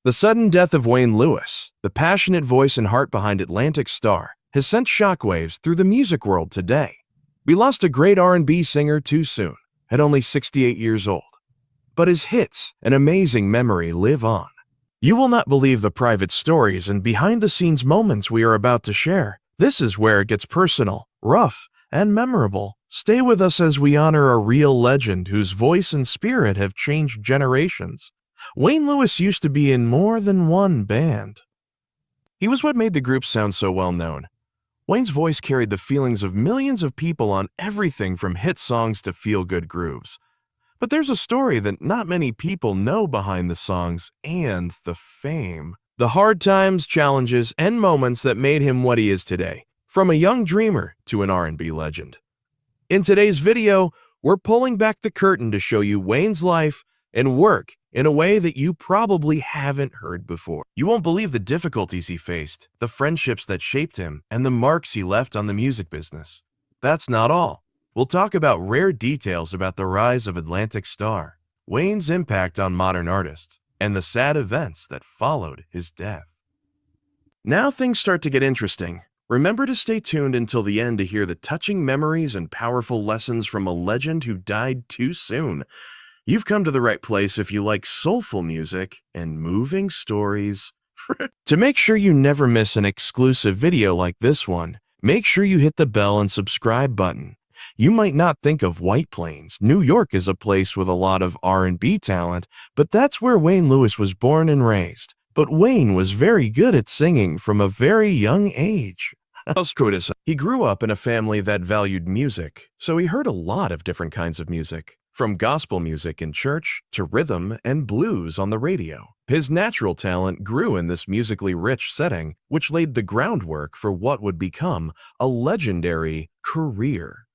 The sudden death of Wayne Lewis, the passionate voice and heart behind Atlantic Starr, has sent shockwaves through the music world today. We lost a great R&B singer too soon, at only 68 years old. But his hits and amazing memory live on. You will not believe the private stories and behind-the-scenes moments we are about to share. This is where it gets personal, rough, and memorable. Stay with us as we honor a real legend whose voice and spirit have changed generations. Wayne Lewis used to be in more than one band. He was what made the group sound so well known. Wayne's voice carried the feelings of millions of people on everything from hit songs to feel-good grooves. But there's a story that not many people know behind the songs and the fame. The hard times, challenges, and moments that made him what he is today, from a young dreamer to an R&B legend. In today's video, we're pulling back the curtain to show you Wayne's life and work in a way that you probably haven't heard before. You won't believe the difficulties he faced, the friendships that shaped him, and the marks he left on the music business. That's not all. We'll talk about rare details about the rise of Atlantic Starr, Wayne's impact on modern artists, and the sad events that followed his death. Now things start to get interesting. Remember to stay tuned until the end to hear the touching memories and powerful lessons from a legend who died too soon. You've come to the right place if you like soulful music and moving stories. To make sure you never miss an exclusive video like this one, make sure you hit the bell and subscribe button. You might not think of White Plains, New York as a place with a lot of R&B talent, but that's where Wayne Lewis was born and raised. But Wayne was very good at singing from a very young age. He grew up in a family that valued music, so he heard a lot of different kinds of music. From gospel music in church to rhythm and blues on the radio. His natural talent grew in this musically rich setting, which laid the groundwork for what would become a legendary career.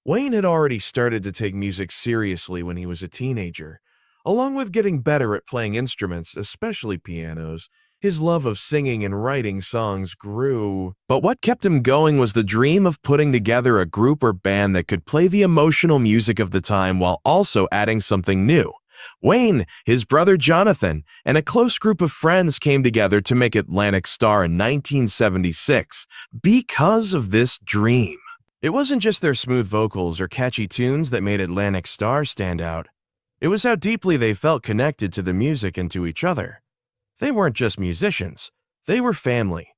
Wayne had already started to take music seriously when he was a teenager. Along with getting better at playing instruments, especially pianos, his love of singing and writing songs grew. But what kept him going was the dream of putting together a group or band that could play the emotional music of the time while also adding something new. Wayne, his brother Jonathan, and a close group of friends came together to make Atlantic Starr in 1976 because of this dream. It wasn't just their smooth vocals or catchy tunes that made Atlantic Starr stand out. It was how deeply they felt connected to the music and to each other. They weren't just musicians, they were family.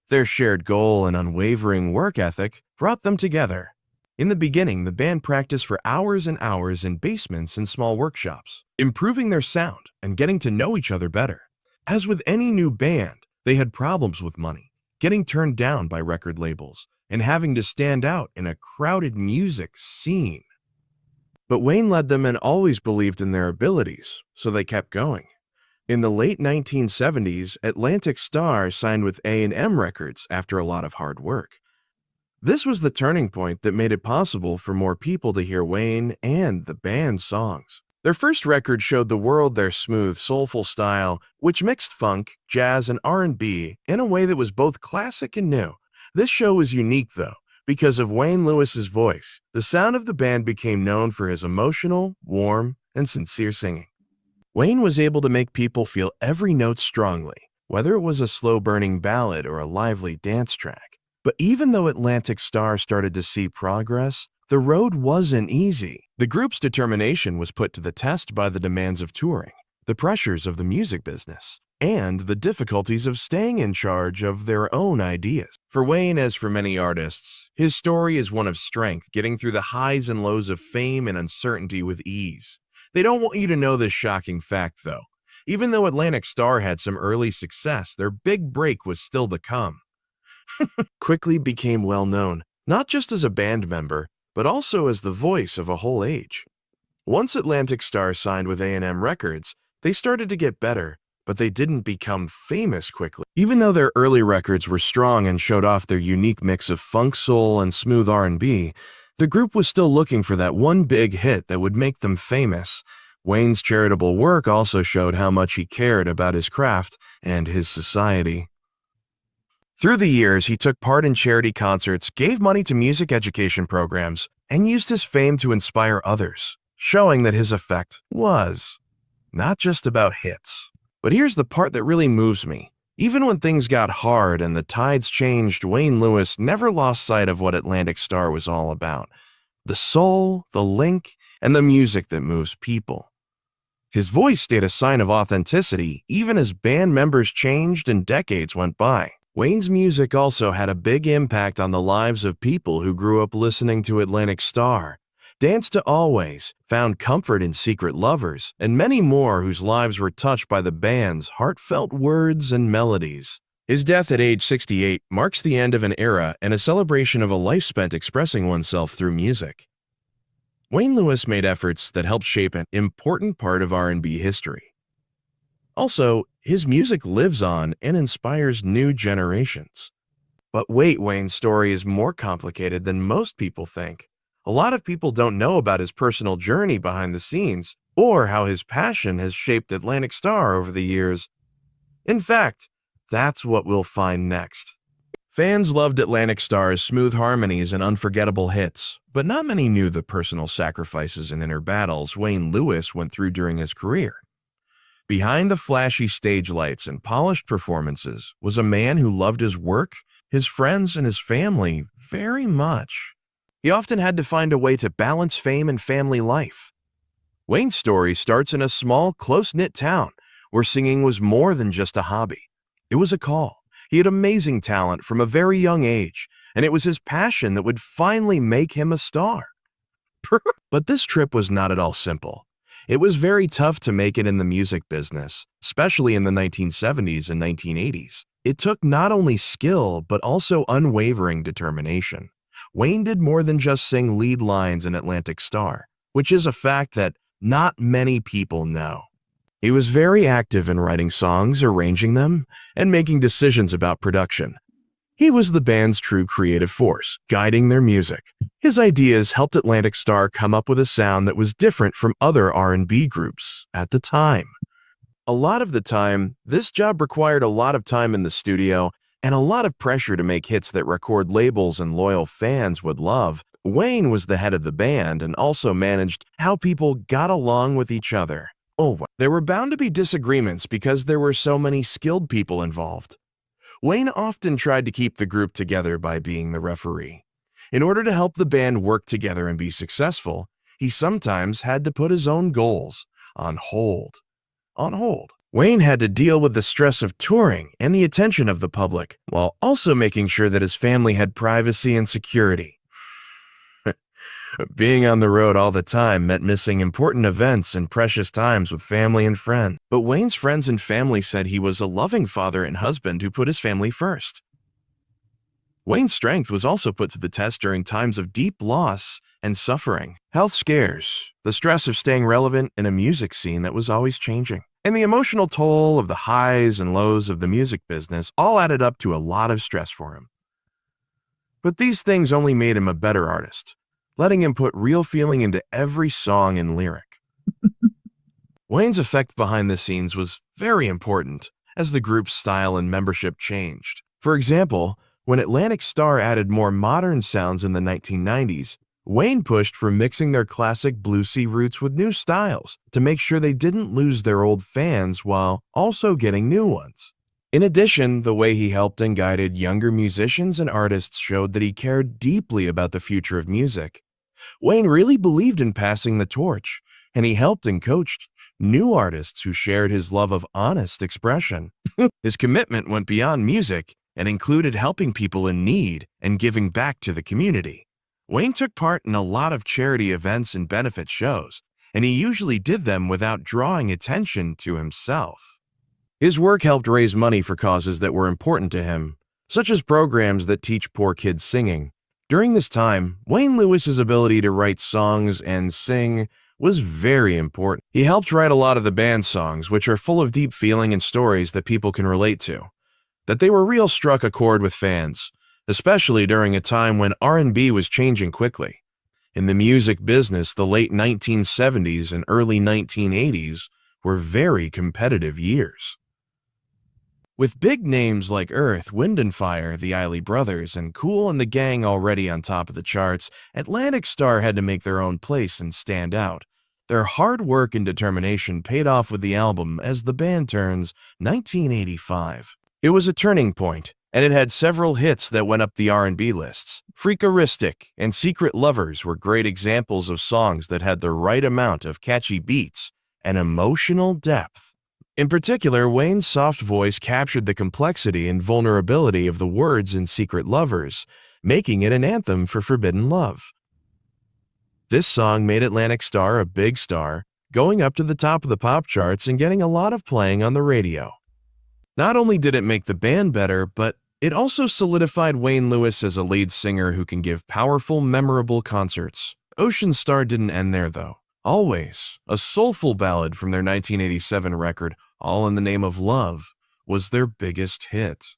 Their shared goal and unwavering work ethic brought them together. In the beginning, the band practiced for hours and hours in basements and small workshops, improving their sound and getting to know each other better. As with any new band, they had problems with money, getting turned down by record labels, and having to stand out in a crowded music scene. But Wayne led them and always believed in their abilities, so they kept going. In the late 1970s, Atlantic Starr signed with A&M Records after a lot of hard work. This was the turning point that made it possible for more people to hear Wayne and the band's songs. Their first record showed the world their smooth, soulful style, which mixed funk, jazz, and R&B in a way that was both classic and new. This show was unique, though, because of Wayne Lewis's voice. The sound of the band became known for his emotional, warm, and sincere singing. Wayne was able to make people feel every note strongly, whether it was a slow-burning ballad or a lively dance track. But even though Atlantic Starr started to see progress, the road wasn't easy. The group's determination was put to the test by the demands of touring, the pressures of the music business, and the difficulties of staying in charge of their own ideas. For Wayne, as for many artists, his story is one of strength, getting through the highs and lows of fame and uncertainty with ease. They don't want you to know this shocking fact, though. Even though Atlantic Starr had some early success, their big break was still to come. Quickly became well known, not just as a band member, but also as the voice of a whole age. Once Atlantic Starr signed with A&M Records, they started to get better, but they didn't become famous quickly. Even though their early records were strong and showed off their unique mix of funk, soul, and smooth R&B, the group was still looking for that one big hit that would make them famous. Wayne's charitable work also showed how much he cared about his craft and his society. Through the years, he took part in charity concerts, gave money to music education programs, and used his fame to inspire others, showing that his effect was not just about hits, But here's the part that really moves me. Even when things got hard and the tides changed, Wayne Lewis never lost sight of what Atlantic Starr was all about: the soul, the link, and the music that moves people. His voice stayed a sign of authenticity even as band members changed and decades went by. Wayne's music also had a big impact on the lives of people who grew up listening to Atlantic Starr. Dance to Always, Found Comfort in Secret Lovers, and many more whose lives were touched by the band's heartfelt words and melodies. His death at age 68 marks the end of an era and a celebration of a life spent expressing oneself through music. Wayne Lewis made efforts that helped shape an important part of R&B history. Also, his music lives on and inspires new generations. But wait, Wayne's story is more complicated than most people think. A lot of people don't know about his personal journey behind the scenes or how his passion has shaped Atlantic Starr over the years. In fact, that's what we'll find next. Fans loved Atlantic Starr's smooth harmonies and unforgettable hits, but not many knew the personal sacrifices and inner battles Wayne Lewis went through during his career. Behind the flashy stage lights and polished performances was a man who loved his work, his friends, and his family very much. He often had to find a way to balance fame and family life. Wayne's story starts in a small, close-knit town where singing was more than just a hobby. It was a call. He had amazing talent from a very young age, and it was his passion that would finally make him a star. But this trip was not at all simple. It was very tough to make it in the music business, especially in the 1970s and 1980s. It took not only skill, but also unwavering determination. Wayne did more than just sing lead lines in Atlantic Starr, which is a fact that not many people know. He was very active in writing songs, arranging them, and making decisions about production. He was the band's true creative force, guiding their music. His ideas helped Atlantic Starr come up with a sound that was different from other R&B groups at the time. A lot of the time, this job required a lot of time in the studio and a lot of pressure to make hits that record labels and loyal fans would love. Wayne was the head of the band and also managed how people got along with each other. There were bound to be disagreements because there were so many skilled people involved. Wayne often tried to keep the group together by being the referee. In order to help the band work together and be successful, he sometimes had to put his own goals on hold. Wayne had to deal with the stress of touring and the attention of the public, while also making sure that his family had privacy and security. Being on the road all the time meant missing important events and precious times with family and friends. But Wayne's friends and family said he was a loving father and husband who put his family first. Wayne's strength was also put to the test during times of deep loss and suffering. Health scares, the stress of staying relevant in a music scene that was always changing, and the emotional toll of the highs and lows of the music business all added up to a lot of stress for him. But these things only made him a better artist, letting him put real feeling into every song and lyric. Wayne's effect behind the scenes was very important as the group's style and membership changed. For example, when Atlantic Starr added more modern sounds in the 1990s, Wayne pushed for mixing their classic bluesy roots with new styles to make sure they didn't lose their old fans while also getting new ones. In addition, the way he helped and guided younger musicians and artists showed that he cared deeply about the future of music. Wayne really believed in passing the torch, and he helped and coached new artists who shared his love of honest expression. His commitment went beyond music and included helping people in need and giving back to the community. Wayne took part in a lot of charity events and benefit shows, and he usually did them without drawing attention to himself. His work helped raise money for causes that were important to him, such as programs that teach poor kids singing. During this time, Wayne Lewis's ability to write songs and sing was very important. He helped write a lot of the band's songs, which are full of deep feeling and stories that people can relate to. That they were real struck a chord with fans, especially during a time when R&B was changing quickly. In the music business, the late 1970s and early 1980s were very competitive years. With big names like Earth, Wind and Fire, the Isley Brothers, and Kool and the Gang already on top of the charts, Atlantic Starr had to make their own place and stand out. Their hard work and determination paid off with the album as the band turns 1985. It was a turning point, and it had several hits that went up the R&B lists. Freakaristic and Secret Lovers were great examples of songs that had the right amount of catchy beats and emotional depth. In particular, Wayne's soft voice captured the complexity and vulnerability of the words in Secret Lovers, making it an anthem for forbidden love. This song made Atlantic Starr a big star, going up to the top of the pop charts and getting a lot of playing on the radio. Not only did it make the band better, but it also solidified Wayne Lewis as a lead singer who can give powerful, memorable concerts. Ocean Star didn't end there, though. Always, a soulful ballad from their 1987 record, All in the Name of Love, was their biggest hit.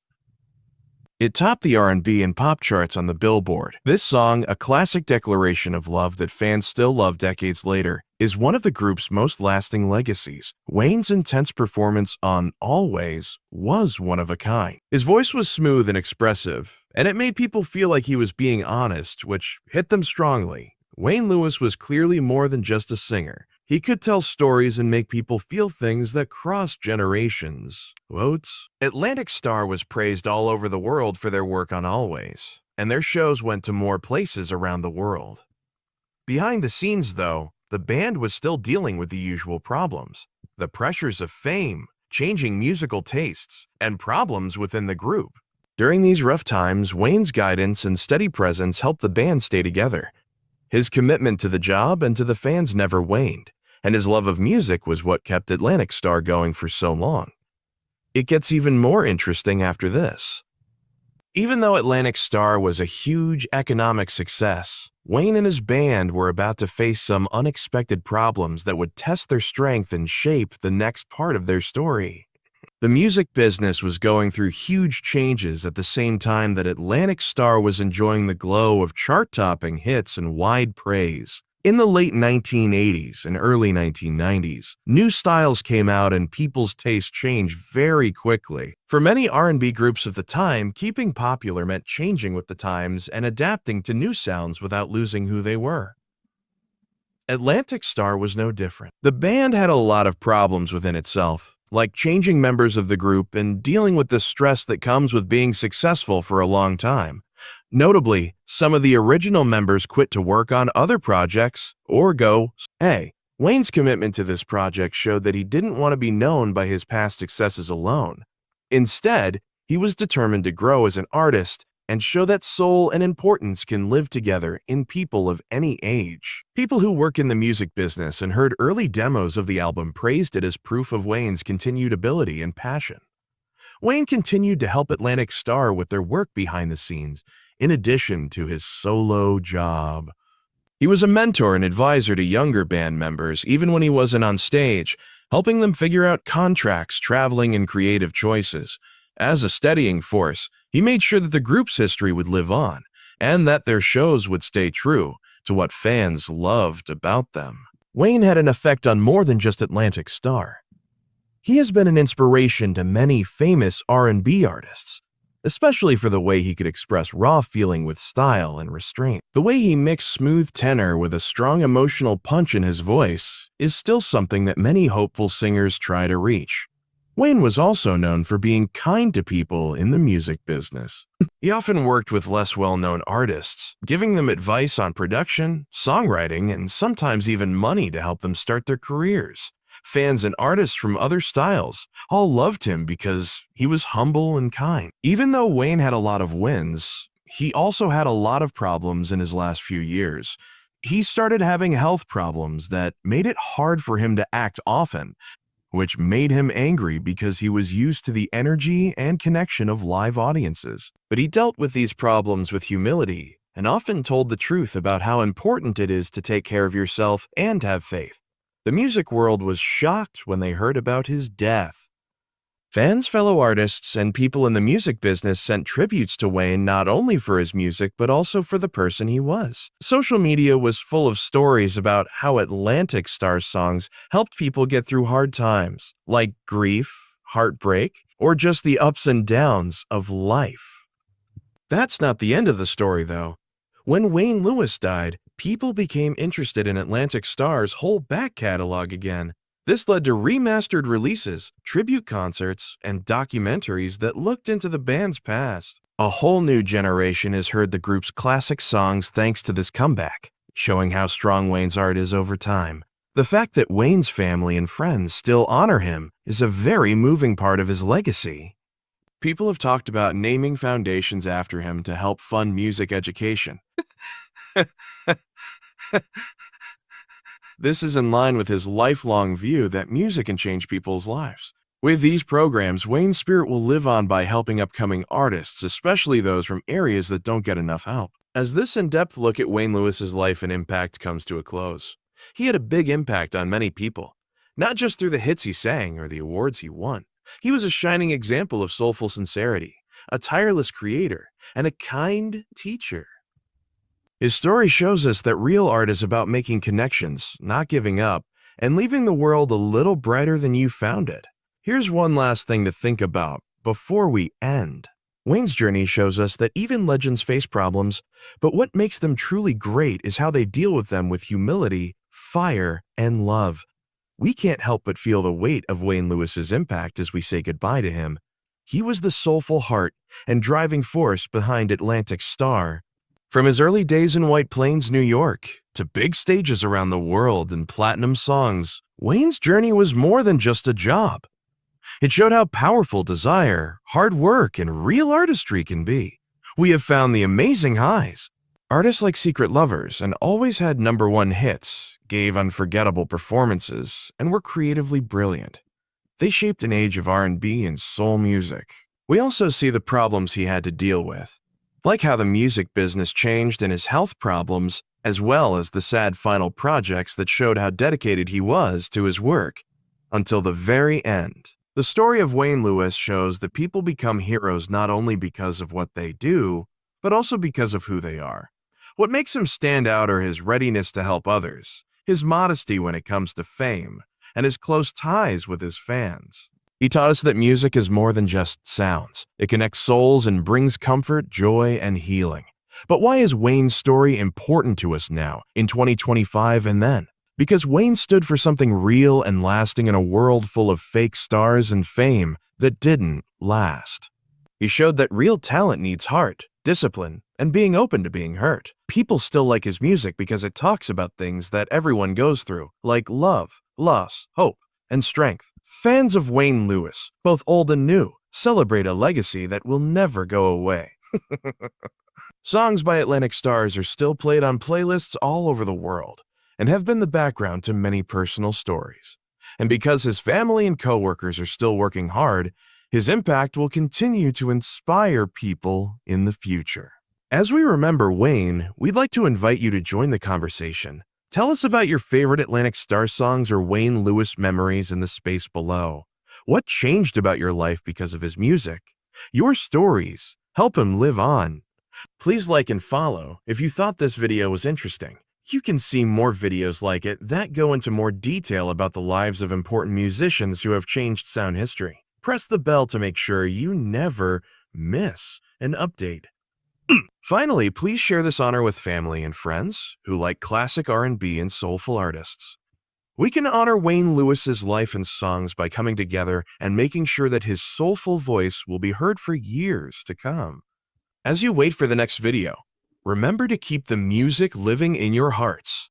It topped the R&B and pop charts on the Billboard. This song, a classic declaration of love that fans still love decades later, is one of the group's most lasting legacies. Wayne's intense performance on Always was one of a kind. His voice was smooth and expressive, and it made people feel like he was being honest, which hit them strongly. Wayne Lewis was clearly more than just a singer. He could tell stories and make people feel things that crossed generations. Quotes. Atlantic Starr was praised all over the world for their work on Always, and their shows went to more places around the world. Behind the scenes, though, the band was still dealing with the usual problems. The pressures of fame, changing musical tastes, and problems within the group. During these rough times, Wayne's guidance and steady presence helped the band stay together. His commitment to the job and to the fans never waned, and his love of music was what kept Atlantic Starr going for so long. It gets even more interesting after this. Even though Atlantic Starr was a huge economic success, Wayne and his band were about to face some unexpected problems that would test their strength and shape the next part of their story. The music business was going through huge changes at the same time that Atlantic Starr was enjoying the glow of chart-topping hits and wide praise. In the late 1980s and early 1990s, new styles came out and people's tastes changed very quickly. For many R&B groups of the time, keeping popular meant changing with the times and adapting to new sounds without losing who they were. Atlantic Starr was no different. The band had a lot of problems within itself, like changing members of the group and dealing with the stress that comes with being successful for a long time. Notably, some of the original members quit to work on other projects or go away. Wayne's commitment to this project showed that he didn't want to be known by his past successes alone. Instead, he was determined to grow as an artist and show that soul and importance can live together in people of any age. People who work in the music business and heard early demos of the album praised it as proof of Wayne's continued ability and passion. Wayne continued to help Atlantic Starr with their work behind the scenes, in addition to his solo job. He was a mentor and advisor to younger band members, even when he wasn't on stage, helping them figure out contracts, traveling, and creative choices. As a steadying force, he made sure that the group's history would live on, and that their shows would stay true to what fans loved about them. Wayne had an effect on more than just Atlantic Starr. He has been an inspiration to many famous R&B artists, especially for the way he could express raw feeling with style and restraint. The way he mixed smooth tenor with a strong emotional punch in his voice is still something that many hopeful singers try to reach. Wayne was also known for being kind to people in the music business. He often worked with less well-known artists, giving them advice on production, songwriting, and sometimes even money to help them start their careers. Fans and artists from other styles all loved him because he was humble and kind. Even though Wayne had a lot of wins, he also had a lot of problems in his last few years. He started having health problems that made it hard for him to act often, which made him angry because he was used to the energy and connection of live audiences. But he dealt with these problems with humility and often told the truth about how important it is to take care of yourself and have faith. The music world was shocked when they heard about his death. Fans, fellow artists, and people in the music business sent tributes to Wayne not only for his music but also for the person he was. Social media was full of stories about how Atlantic Starr songs helped people get through hard times, like grief, heartbreak, or just the ups and downs of life. That's not the end of the story, though. When Wayne Lewis died, People became interested in Atlantic Starr's whole back catalog again. This led to remastered releases, tribute concerts, and documentaries that looked into the band's past. A whole new generation has heard the group's classic songs thanks to this comeback, showing how strong Wayne's art is over time. The fact that Wayne's family and friends still honor him is a very moving part of his legacy. People have talked about naming foundations after him to help fund music education. This is in line with his lifelong view that music can change people's lives. With these programs, Wayne's spirit will live on by helping upcoming artists, especially those from areas that don't get enough help. As this in-depth look at Wayne Lewis's life and impact comes to a close, he had a big impact on many people, not just through the hits he sang or the awards he won. He was a shining example of soulful sincerity, a tireless creator, and a kind teacher. His story shows us that real art is about making connections, not giving up, and leaving the world a little brighter than you found it. Here's one last thing to think about before we end. Wayne's journey shows us that even legends face problems, but what makes them truly great is how they deal with them with humility, fire, and love. We can't help but feel the weight of Wayne Lewis's impact as we say goodbye to him. He was the soulful heart and driving force behind Atlantic Starr. From his early days in White Plains, New York, to big stages around the world and platinum songs, Wayne's journey was more than just a job. It showed how powerful desire, hard work, and real artistry can be. We have found the amazing highs. Artists like Secret Lovers and always had #1 hits, gave unforgettable performances, and were creatively brilliant. They shaped an age of R&B and soul music. We also see the problems he had to deal with, like how the music business changed and his health problems, as well as the sad final projects that showed how dedicated he was to his work until the very end. The story of Wayne Lewis shows that people become heroes not only because of what they do, but also because of who they are. What makes him stand out are his readiness to help others, his modesty when it comes to fame, and his close ties with his fans. He taught us that music is more than just sounds. It connects souls and brings comfort, joy, and healing. But why is Wayne's story important to us now, in 2025 and then? Because Wayne stood for something real and lasting in a world full of fake stars and fame that didn't last. He showed that real talent needs heart, discipline, and being open to being hurt. People still like his music because it talks about things that everyone goes through, like love, loss, hope, and strength. Fans of Wayne Lewis, both old and new, celebrate a legacy that will never go away. Songs by Atlantic Starrs are still played on playlists all over the world and have been the background to many personal stories. And because his family and coworkers are still working hard, his impact will continue to inspire people in the future. As we remember Wayne, we'd like to invite you to join the conversation. Tell us about your favorite Atlantic Starr songs or Wayne Lewis memories in the space below. What changed about your life because of his music? Your stories help him live on. Please like and follow if you thought this video was interesting. You can see more videos like it that go into more detail about the lives of important musicians who have changed sound history. Press the bell to make sure you never miss an update. Finally, please share this honor with family and friends who like classic R&B and soulful artists. We can honor Wayne Lewis's life and songs by coming together and making sure that his soulful voice will be heard for years to come. As you wait for the next video, remember to keep the music living in your hearts.